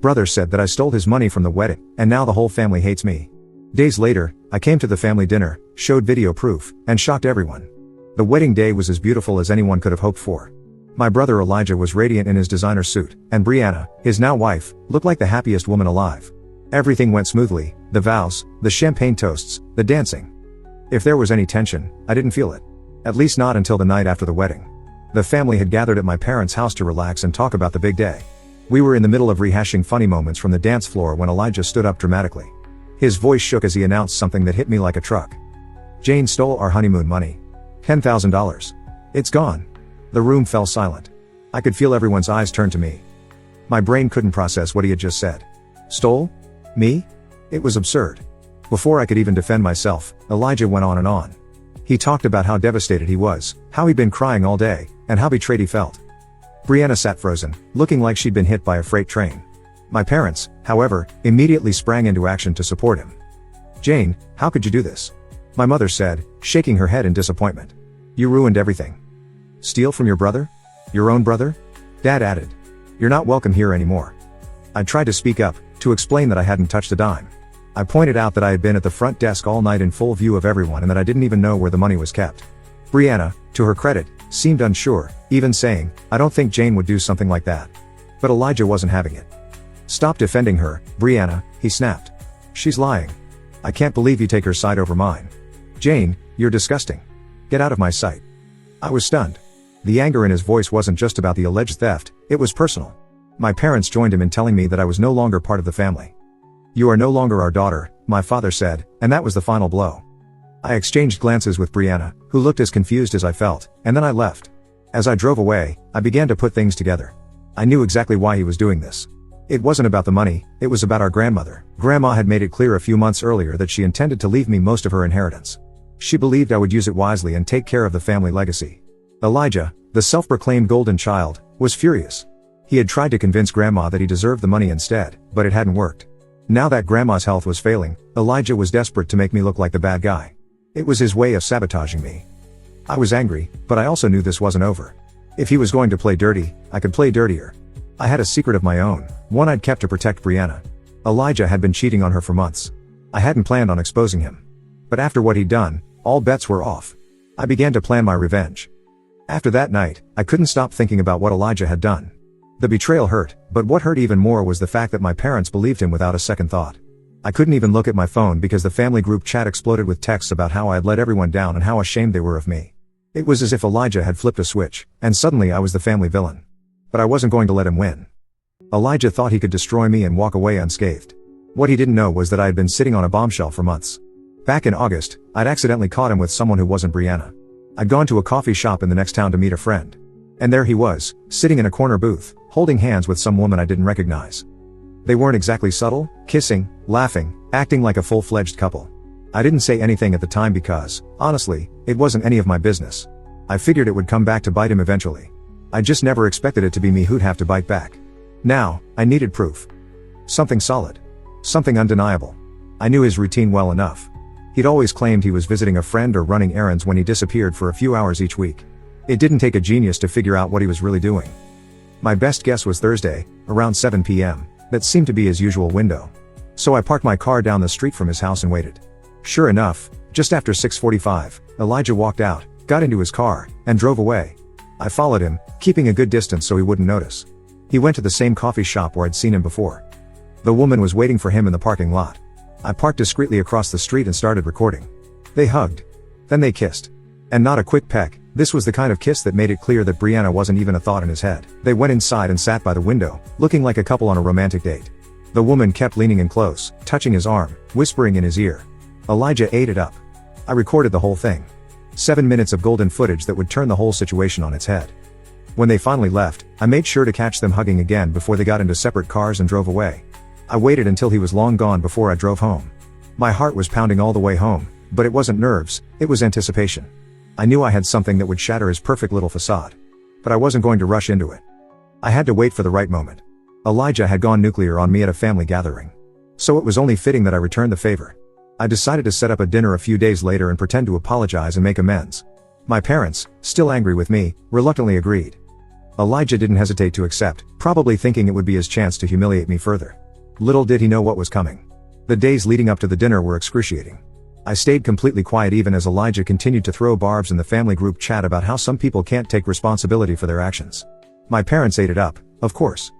brother said that I stole his money from the wedding, and now the whole family hates me. Days later, I came to the family dinner, showed video proof, and shocked everyone. The wedding day was as beautiful as anyone could have hoped for. My brother Elijah was radiant in his designer suit, and Brianna, his now wife, looked like the happiest woman alive. Everything went smoothly, the vows, the champagne toasts, the dancing. If there was any tension, I didn't feel it. At least not until the night after the wedding. The family had gathered at my parents' house to relax and talk about the big day. We were in the middle of rehashing funny moments from the dance floor when Elijah stood up dramatically. His voice shook as he announced something that hit me like a truck. Jane stole our honeymoon money. $10,000. It's gone. The room fell silent. I could feel everyone's eyes turn to me. My brain couldn't process what he had just said. Stole? Me? It was absurd. Before I could even defend myself, Elijah went on and on. He talked about how devastated he was, how he'd been crying all day, and how betrayed he felt. Brianna sat frozen, looking like she'd been hit by a freight train. My parents, however, immediately sprang into action to support him. Jane, how could you do this? My mother said, shaking her head in disappointment. You ruined everything. Steal from your brother? Your own brother? Dad added. You're not welcome here anymore. I tried to speak up, to explain that I hadn't touched a dime. I pointed out that I had been at the front desk all night in full view of everyone and that I didn't even know where the money was kept. Brianna, to her credit, seemed unsure, even saying, I don't think Jane would do something like that. But Elijah wasn't having it. Stop defending her, Brianna, he snapped. She's lying. I can't believe you take her side over mine. Jane, you're disgusting. Get out of my sight. I was stunned. The anger in his voice wasn't just about the alleged theft, it was personal. My parents joined him in telling me that I was no longer part of the family. You are no longer our daughter, my father said, and that was the final blow. I exchanged glances with Brianna, who looked as confused as I felt, and then I left. As I drove away, I began to put things together. I knew exactly why he was doing this. It wasn't about the money, it was about our grandmother. Grandma had made it clear a few months earlier that she intended to leave me most of her inheritance. She believed I would use it wisely and take care of the family legacy. Elijah, the self-proclaimed golden child, was furious. He had tried to convince Grandma that he deserved the money instead, but it hadn't worked. Now that Grandma's health was failing, Elijah was desperate to make me look like the bad guy. It was his way of sabotaging me. I was angry, but I also knew this wasn't over. If he was going to play dirty, I could play dirtier. I had a secret of my own, one I'd kept to protect Brianna. Elijah had been cheating on her for months. I hadn't planned on exposing him. But after what he'd done, all bets were off. I began to plan my revenge. After that night, I couldn't stop thinking about what Elijah had done. The betrayal hurt, but what hurt even more was the fact that my parents believed him without a second thought. I couldn't even look at my phone because the family group chat exploded with texts about how I had let everyone down and how ashamed they were of me. It was as if Elijah had flipped a switch, and suddenly I was the family villain. But I wasn't going to let him win. Elijah thought he could destroy me and walk away unscathed. What he didn't know was that I had been sitting on a bombshell for months. Back in August, I'd accidentally caught him with someone who wasn't Brianna. I'd gone to a coffee shop in the next town to meet a friend. And there he was, sitting in a corner booth, holding hands with some woman I didn't recognize. They weren't exactly subtle, kissing, laughing, acting like a full-fledged couple. I didn't say anything at the time because, honestly, it wasn't any of my business. I figured it would come back to bite him eventually. I just never expected it to be me who'd have to bite back. Now, I needed proof. Something solid. Something undeniable. I knew his routine well enough. He'd always claimed he was visiting a friend or running errands when he disappeared for a few hours each week. It didn't take a genius to figure out what he was really doing. My best guess was Thursday, around 7 p.m., that seemed to be his usual window. So I parked my car down the street from his house and waited. Sure enough, just after 6:45, Elijah walked out, got into his car, and drove away. I followed him, keeping a good distance so he wouldn't notice. He went to the same coffee shop where I'd seen him before. The woman was waiting for him in the parking lot. I parked discreetly across the street and started recording. They hugged. Then they kissed. And not a quick peck, this was the kind of kiss that made it clear that Brianna wasn't even a thought in his head. They went inside and sat by the window, looking like a couple on a romantic date. The woman kept leaning in close, touching his arm, whispering in his ear. Elijah ate it up. I recorded the whole thing. 7 minutes of golden footage that would turn the whole situation on its head. When they finally left, I made sure to catch them hugging again before they got into separate cars and drove away. I waited until he was long gone before I drove home. My heart was pounding all the way home, but it wasn't nerves, it was anticipation. I knew I had something that would shatter his perfect little facade. But I wasn't going to rush into it. I had to wait for the right moment. Elijah had gone nuclear on me at a family gathering. So it was only fitting that I returned the favor. I decided to set up a dinner a few days later and pretend to apologize and make amends. My parents, still angry with me, reluctantly agreed. Elijah didn't hesitate to accept, probably thinking it would be his chance to humiliate me further. Little did he know what was coming. The days leading up to the dinner were excruciating. I stayed completely quiet even as Elijah continued to throw barbs in the family group chat about how some people can't take responsibility for their actions. My parents ate it up, of course.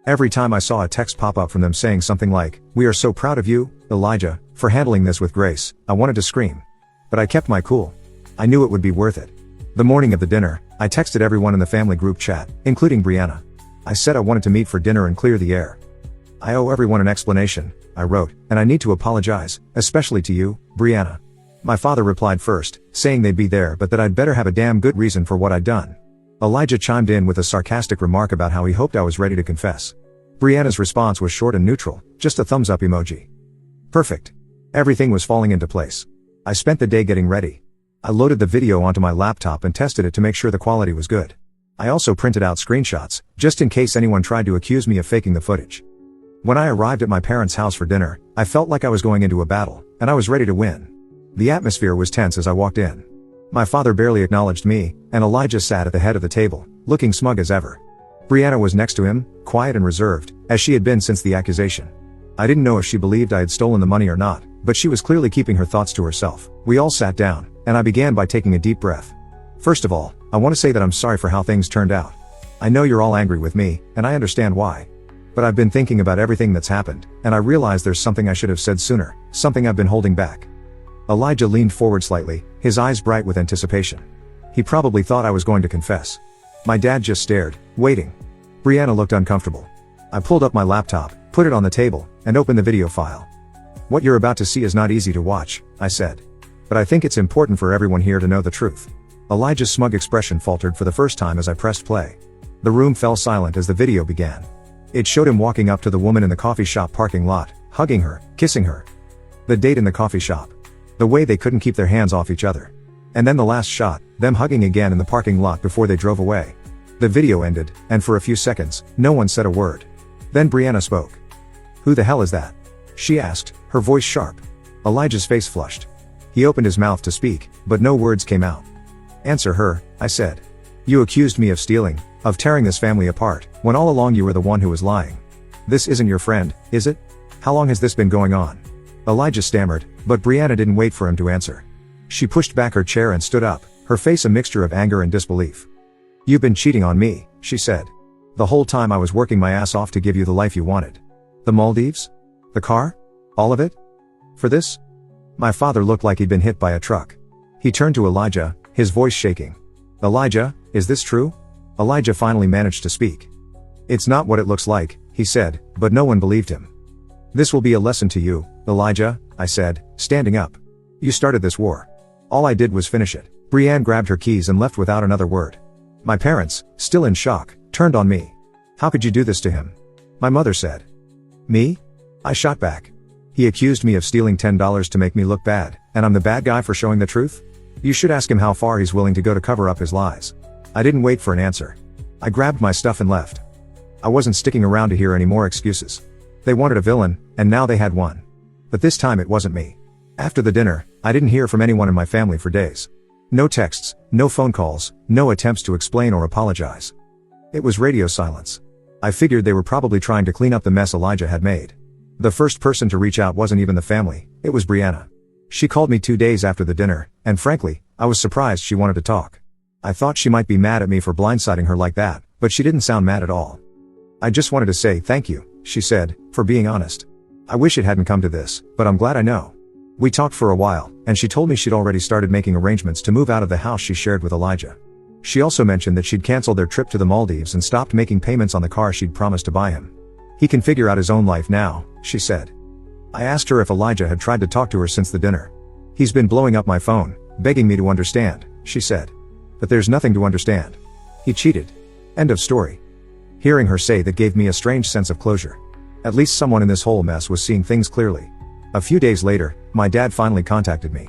Every time I saw a text pop up from them saying something like, "We are so proud of you, Elijah, for handling this with grace," I wanted to scream. But I kept my cool. I knew it would be worth it. The morning of the dinner, I texted everyone in the family group chat, including Brianna. I said I wanted to meet for dinner and clear the air. "I owe everyone an explanation," I wrote, "and I need to apologize, especially to you, Brianna." My father replied first, saying they'd be there but that I'd better have a damn good reason for what I'd done. Elijah chimed in with a sarcastic remark about how he hoped I was ready to confess. Brianna's response was short and neutral, just a thumbs up emoji. Perfect. Everything was falling into place. I spent the day getting ready. I loaded the video onto my laptop and tested it to make sure the quality was good. I also printed out screenshots, just in case anyone tried to accuse me of faking the footage. When I arrived at my parents' house for dinner, I felt like I was going into a battle, and I was ready to win. The atmosphere was tense as I walked in. My father barely acknowledged me, and Elijah sat at the head of the table, looking smug as ever. Brianna was next to him, quiet and reserved, as she had been since the accusation. I didn't know if she believed I had stolen the money or not, but she was clearly keeping her thoughts to herself. We all sat down, and I began by taking a deep breath. First of all, I want to say that I'm sorry for how things turned out. I know you're all angry with me, and I understand why. But I've been thinking about everything that's happened, and I realize there's something I should have said sooner, something I've been holding back. Elijah leaned forward slightly, his eyes bright with anticipation. He probably thought I was going to confess. My dad just stared, waiting. Brianna looked uncomfortable. I pulled up my laptop, put it on the table, and opened the video file. "What you're about to see is not easy to watch," I said. "But I think it's important for everyone here to know the truth." Elijah's smug expression faltered for the first time as I pressed play. The room fell silent as the video began. It showed him walking up to the woman in the coffee shop parking lot, hugging her, kissing her. The date in the coffee shop. The way they couldn't keep their hands off each other. And then the last shot, them hugging again in the parking lot before they drove away. The video ended, and for a few seconds, no one said a word. Then Brianna spoke. "Who the hell is that?" she asked, her voice sharp. Elijah's face flushed. He opened his mouth to speak, but no words came out. "Answer her," I said. "You accused me of stealing, of tearing this family apart, when all along you were the one who was lying. This isn't your friend, is it? How long has this been going on?" Elijah stammered, but Brianna didn't wait for him to answer. She pushed back her chair and stood up, her face a mixture of anger and disbelief. "You've been cheating on me," she said. "The whole time I was working my ass off to give you the life you wanted. The Maldives? The car? All of it? For this?" My father looked like he'd been hit by a truck. He turned to Elijah, his voice shaking. "Elijah, is this true?" Elijah finally managed to speak. "It's not what it looks like," he said, but no one believed him. "This will be a lesson to you, Elijah," I said, standing up. "You started this war. All I did was finish it." Brianne grabbed her keys and left without another word. My parents, still in shock, turned on me. "How could you do this to him?" my mother said. "Me?" I shot back. "He accused me of stealing $10 to make me look bad, and I'm the bad guy for showing the truth? You should ask him how far he's willing to go to cover up his lies." I didn't wait for an answer. I grabbed my stuff and left. I wasn't sticking around to hear any more excuses. They wanted a villain, and now they had one. But this time it wasn't me. After the dinner, I didn't hear from anyone in my family for days. No texts, no phone calls, no attempts to explain or apologize. It was radio silence. I figured they were probably trying to clean up the mess Elijah had made. The first person to reach out wasn't even the family, it was Brianna. She called me 2 days after the dinner, and frankly, I was surprised she wanted to talk. I thought she might be mad at me for blindsiding her like that, but she didn't sound mad at all. "I just wanted to say thank you," she said, "for being honest. I wish it hadn't come to this, but I'm glad I know." We talked for a while, and she told me she'd already started making arrangements to move out of the house she shared with Elijah. She also mentioned that she'd canceled their trip to the Maldives and stopped making payments on the car she'd promised to buy him. "He can figure out his own life now," she said. I asked her if Elijah had tried to talk to her since the dinner. "He's been blowing up my phone, begging me to understand," she said. "But there's nothing to understand. He cheated. End of story." Hearing her say that gave me a strange sense of closure. At least someone in this whole mess was seeing things clearly. A few days later, my dad finally contacted me.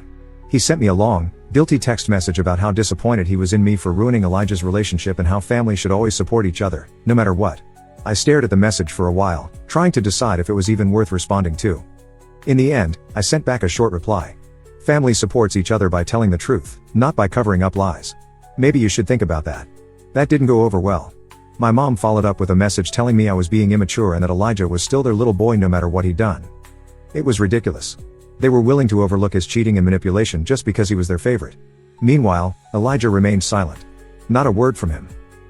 He sent me a long, guilty text message about how disappointed he was in me for ruining Elijah's relationship and how families should always support each other, no matter what. I stared at the message for a while, trying to decide if it was even worth responding to. In the end, I sent back a short reply. "Family supports each other by telling the truth, not by covering up lies. Maybe you should think about that." That didn't go over well. My mom followed up with a message telling me I was being immature and that Elijah was still their little boy no matter what he'd done. It was ridiculous. They were willing to overlook his cheating and manipulation just because he was their favorite. Meanwhile, Elijah remained silent. Not a word from him.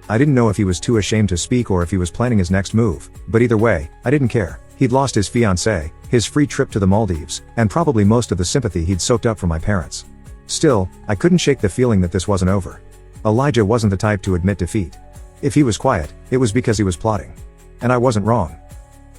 I didn't know if he was too ashamed to speak or if he was planning his next move, but either way, I didn't care. He'd lost his fiancée, his free trip to the Maldives, and probably most of the sympathy he'd soaked up from my parents. Still, I couldn't shake the feeling that this wasn't over. Elijah wasn't the type to admit defeat. If he was quiet, it was because he was plotting. And I wasn't wrong.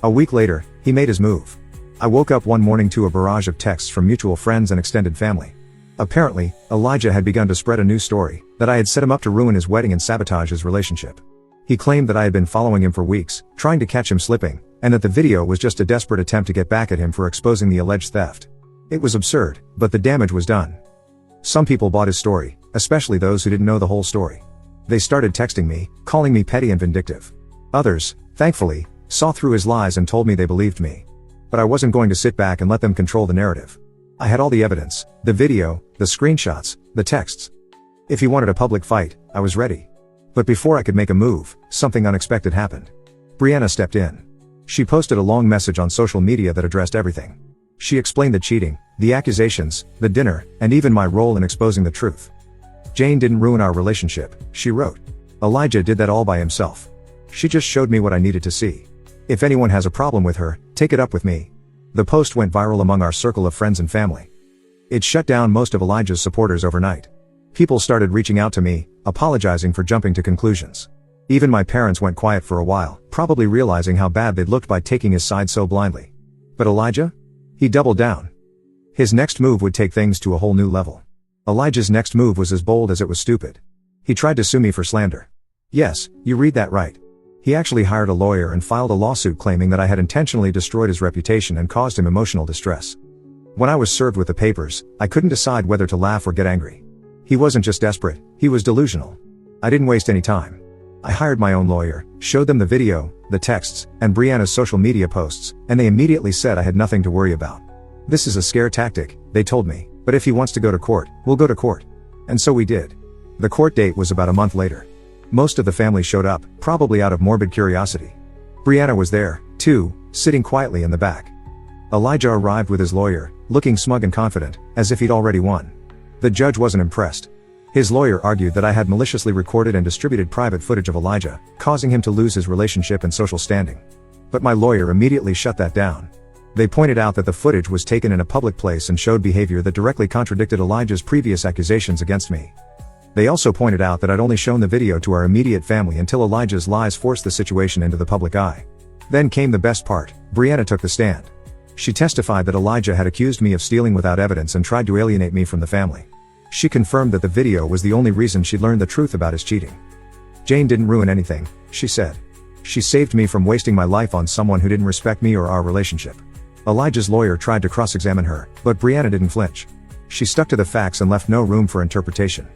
A week later, he made his move. I woke up one morning to a barrage of texts from mutual friends and extended family. Apparently, Elijah had begun to spread a new story, that I had set him up to ruin his wedding and sabotage his relationship. He claimed that I had been following him for weeks, trying to catch him slipping, and that the video was just a desperate attempt to get back at him for exposing the alleged theft. It was absurd, but the damage was done. Some people bought his story, especially those who didn't know the whole story. They started texting me, calling me petty and vindictive. Others, thankfully, saw through his lies and told me they believed me. But I wasn't going to sit back and let them control the narrative. I had all the evidence, the video, the screenshots, the texts. If he wanted a public fight, I was ready. But before I could make a move, something unexpected happened. Brianna stepped in. She posted a long message on social media that addressed everything. She explained the cheating, the accusations, the dinner, and even my role in exposing the truth. Jane didn't ruin our relationship, she wrote. Elijah did that all by himself. She just showed me what I needed to see. If anyone has a problem with her, take it up with me. The post went viral among our circle of friends and family. It shut down most of Elijah's supporters overnight. People started reaching out to me, apologizing for jumping to conclusions. Even my parents went quiet for a while, probably realizing how bad they'd looked by taking his side so blindly. But Elijah? He doubled down. His next move would take things to a whole new level. Elijah's next move was as bold as it was stupid. He tried to sue me for slander. Yes, you read that right. He actually hired a lawyer and filed a lawsuit claiming that I had intentionally destroyed his reputation and caused him emotional distress. When I was served with the papers, I couldn't decide whether to laugh or get angry. He wasn't just desperate, he was delusional. I didn't waste any time. I hired my own lawyer, showed them the video, the texts, and Brianna's social media posts, and they immediately said I had nothing to worry about. This is a scare tactic, they told me, but if he wants to go to court, we'll go to court. And so we did. The court date was about a month later. Most of the family showed up, probably out of morbid curiosity. Brianna was there, too, sitting quietly in the back. Elijah arrived with his lawyer, looking smug and confident, as if he'd already won. The judge wasn't impressed. His lawyer argued that I had maliciously recorded and distributed private footage of Elijah, causing him to lose his relationship and social standing. But my lawyer immediately shut that down. They pointed out that the footage was taken in a public place and showed behavior that directly contradicted Elijah's previous accusations against me. They also pointed out that I'd only shown the video to our immediate family until Elijah's lies forced the situation into the public eye. Then came the best part. Brianna took the stand. She testified that Elijah had accused me of stealing without evidence and tried to alienate me from the family. She confirmed that the video was the only reason she'd learned the truth about his cheating. Jane didn't ruin anything, she said. She saved me from wasting my life on someone who didn't respect me or our relationship. Elijah's lawyer tried to cross-examine her, but Brianna didn't flinch. She stuck to the facts and left no room for interpretation.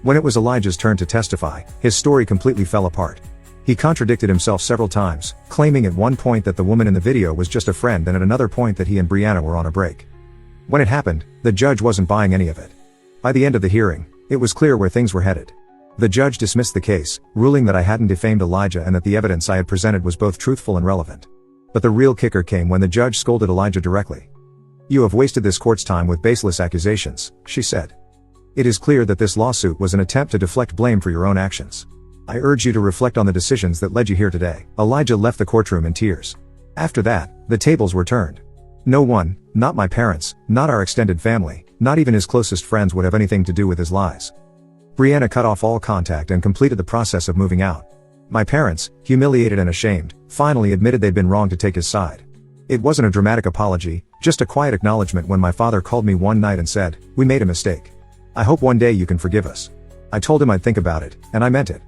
When it was Elijah's turn to testify, his story completely fell apart. He contradicted himself several times, claiming at one point that the woman in the video was just a friend and at another point that he and Brianna were on a break. When it happened, the judge wasn't buying any of it. By the end of the hearing, it was clear where things were headed. The judge dismissed the case, ruling that I hadn't defamed Elijah and that the evidence I had presented was both truthful and relevant. But the real kicker came when the judge scolded Elijah directly. "You have wasted this court's time with baseless accusations," she said. "It is clear that this lawsuit was an attempt to deflect blame for your own actions. I urge you to reflect on the decisions that led you here today." Elijah left the courtroom in tears. After that, the tables were turned. No one, not my parents, not our extended family, not even his closest friends would have anything to do with his lies. Brianna cut off all contact and completed the process of moving out. My parents, humiliated and ashamed, finally admitted they'd been wrong to take his side. It wasn't a dramatic apology, just a quiet acknowledgement when my father called me one night and said, "We made a mistake. I hope one day you can forgive us." I told him I'd think about it, and I meant it.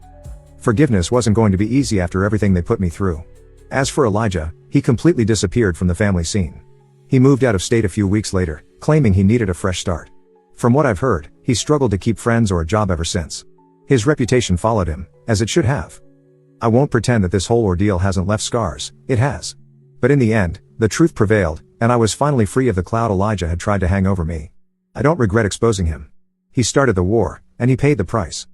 Forgiveness wasn't going to be easy after everything they put me through. As for Elijah, he completely disappeared from the family scene. He moved out of state a few weeks later, claiming he needed a fresh start. From what I've heard, he struggled to keep friends or a job ever since. His reputation followed him, as it should have. I won't pretend that this whole ordeal hasn't left scars, it has. But in the end, the truth prevailed, and I was finally free of the cloud Elijah had tried to hang over me. I don't regret exposing him. He started the war, and he paid the price.